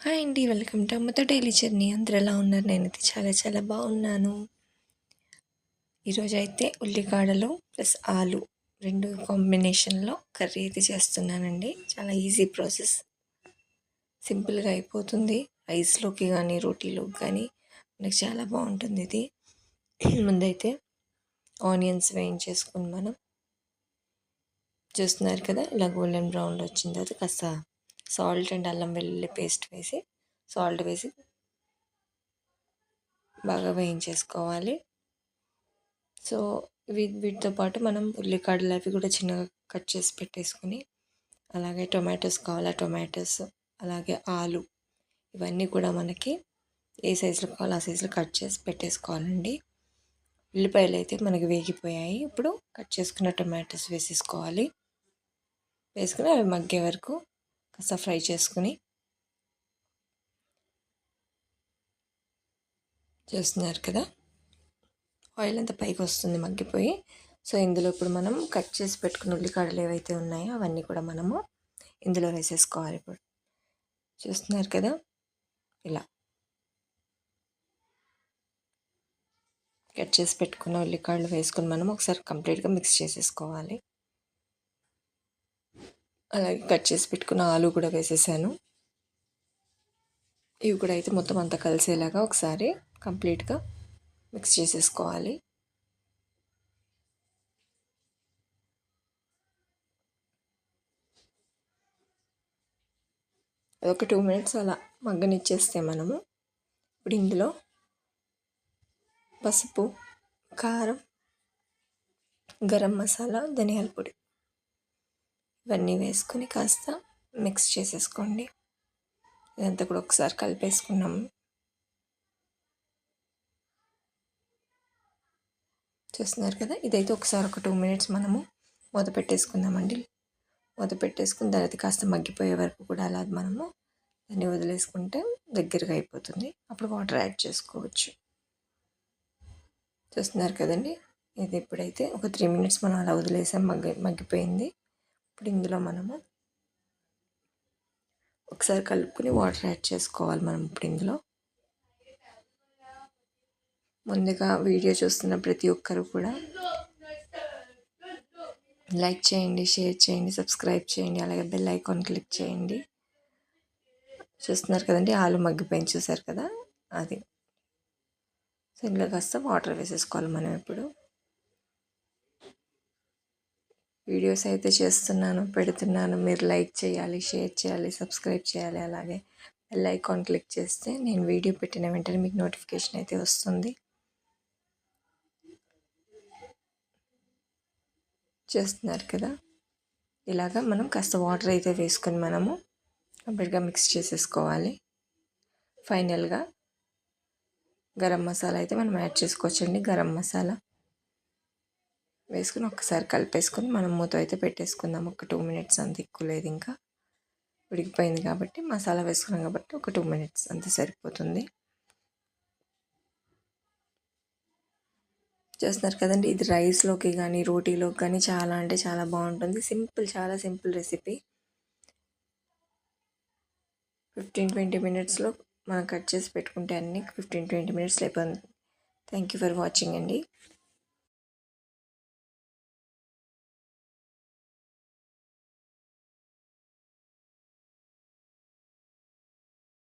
Hi అండి. Welcome to అమ్మతో daily journey. అందరూ ఎలా ఉన్నారు? నేనైతే చాలా చాలా బాగున్నాను. ఈరోజైతే ఉల్లికాడలు ప్లస్ ఆలు 2 కాంబినేషన్లో కర్రీ అయితే చేస్తున్నానండి. చాలా ఈజీ ప్రాసెస్, సింపుల్గా అయిపోతుంది. రైస్లోకి కానీ రోటీలోకి కానీ మనకి చాలా బాగుంటుంది ఇది. ముందైతే ఆనియన్స్ వేయించేసుకుని మనం చూస్తున్నారు కదా, ఇలా గోల్డెన్ బ్రౌన్లో వచ్చిన తర్వాత కాస్త సాల్ట్ అండ్ అల్లం వెల్లుల్లి పేస్ట్ వేసి సాల్ట్ వేసి బాగా వేయించేసుకోవాలి. సో వీటితో పాటు మనం ఉల్లికాడలు అవి కూడా చిన్నగా కట్ చేసి పెట్టేసుకుని, అలాగే టొమాటోస్ కావాలా టొమాటోస్, అలాగే ఆలు, ఇవన్నీ కూడా మనకి ఏ సైజులో కావాలో ఆ సైజులో కట్ చేసి పెట్టేసుకోవాలండి. ఉల్లిపాయలు అయితే మనకి వేగిపోయాయి. ఇప్పుడు కట్ చేసుకున్న టొమాటోస్ వేసేసుకోవాలి. వేసుకుని అవి మగ్గే వరకు కాస్త ఫ్రై చేసుకుని చేస్తున్నారు కదా, ఆయిల్ అంతా పైకి వస్తుంది మగ్గిపోయి. సో ఇందులో ఇప్పుడు మనం కట్ చేసి పెట్టుకున్న ఉల్లికాడలు ఏవైతే ఉన్నాయో అవన్నీ కూడా మనము ఇందులో వేసేసుకోవాలి. ఇప్పుడు చూస్తున్నారు కదా, ఇలా కట్ చేసి పెట్టుకున్న ఉల్లికాడలు వేసుకొని మనం ఒకసారి కంప్లీట్గా మిక్స్ చేసేసుకోవాలి. అలాగే కట్ చేసి పెట్టుకున్న ఆలు కూడా వేసేసాను. ఇవి కూడా అయితే మొత్తం అంతా కలిసేలాగా ఒకసారి కంప్లీట్గా మిక్స్ చేసేసుకోవాలి. ఒక 2 మినిట్స్ అలా మగ్గనిచ్చేస్తే మనము ఇప్పుడు ఇందులో పసుపు, కారం, గరం మసాలా, ధనియాల పొడి ఇవన్నీ వేసుకొని కాస్త మిక్స్ చేసేసుకోండి. ఇదంతా కూడా ఒకసారి కలిపేసుకున్నాము. చూస్తున్నారు కదా, ఇదైతే ఒకసారి ఒక 2 మినిట్స్ మనము మూత పెట్టేసుకుందామండి. మూత పెట్టేసుకుని తర్వాత కాస్త మగ్గిపోయే వరకు కూడా అలా మనము దాన్ని వదిలేసుకుంటే దగ్గరగా అయిపోతుంది. అప్పుడు వాటర్ యాడ్ చేసుకోవచ్చు. చూస్తున్నారు కదండి, ఇది ఇప్పుడైతే ఒక 3 మినిట్స్ మనం అలా వదిలేసాం, మగ్గిపోయింది. ఇప్పుడు ఇందులో మనము ఒకసారి కలుపుకొని వాటర్ యాడ్ చేసుకోవాలి. మనం ఇప్పుడు ఇందులో ముందుగా వీడియో చూస్తున్న ప్రతి ఒక్కరు కూడా లైక్ చేయండి, షేర్ చేయండి, సబ్స్క్రైబ్ చేయండి, అలాగే బెల్ ఐకాన్ క్లిక్ చేయండి. చూస్తున్నారు కదండి, ఆలు మగ్గిపోయింది చూసారు కదా, అది. సో ఇందులో కాస్త వాటర్ వేసేసుకోవాలి మనం. ఇప్పుడు వీడియోస్ అయితే చేస్తున్నాను, పెడుతున్నాను. మీరు లైక్ చేయాలి, షేర్ చేయాలి, సబ్స్క్రైబ్ చేయాలి, అలాగే బెల్ ఐకాన్ క్లిక్ చేస్తే నేను వీడియో పెట్టిన వెంటనే మీకు నోటిఫికేషన్ అయితే వస్తుంది. చేస్తున్నారు కదా, ఇలాగా మనం కాస్త వాటర్ అయితే వేసుకొని మనము కంప్లీట్గా మిక్స్ చేసేసుకోవాలి. ఫైనల్గా గరం మసాలా అయితే మనం యాడ్ చేసుకోవచ్చండి. గరం మసాలా వేసుకుని ఒకసారి కలిపేసుకొని మనం మూత అయితే పెట్టేసుకుందాం. ఒక 2 మినిట్స్, అంత ఎక్కువ లేదు, ఇంకా ఉడికిపోయింది కాబట్టి మసాలా వేసుకున్నాం కాబట్టి ఒక 2 మినిట్స్ అంతే సరిపోతుంది. చేస్తున్నారు కదండి, ఇది రైస్లోకి కానీ రోటీలోకి కానీ చాలా అంటే చాలా బాగుంటుంది. సింపుల్, చాలా సింపుల్ రెసిపీ. 15-20 మినిట్స్లో మనం కట్ చేసి పెట్టుకుంటే అన్నీ 15-20 మినిట్స్లో అయిపోతుంది. థ్యాంక్ యూ ఫర్ వాచింగ్ అండి.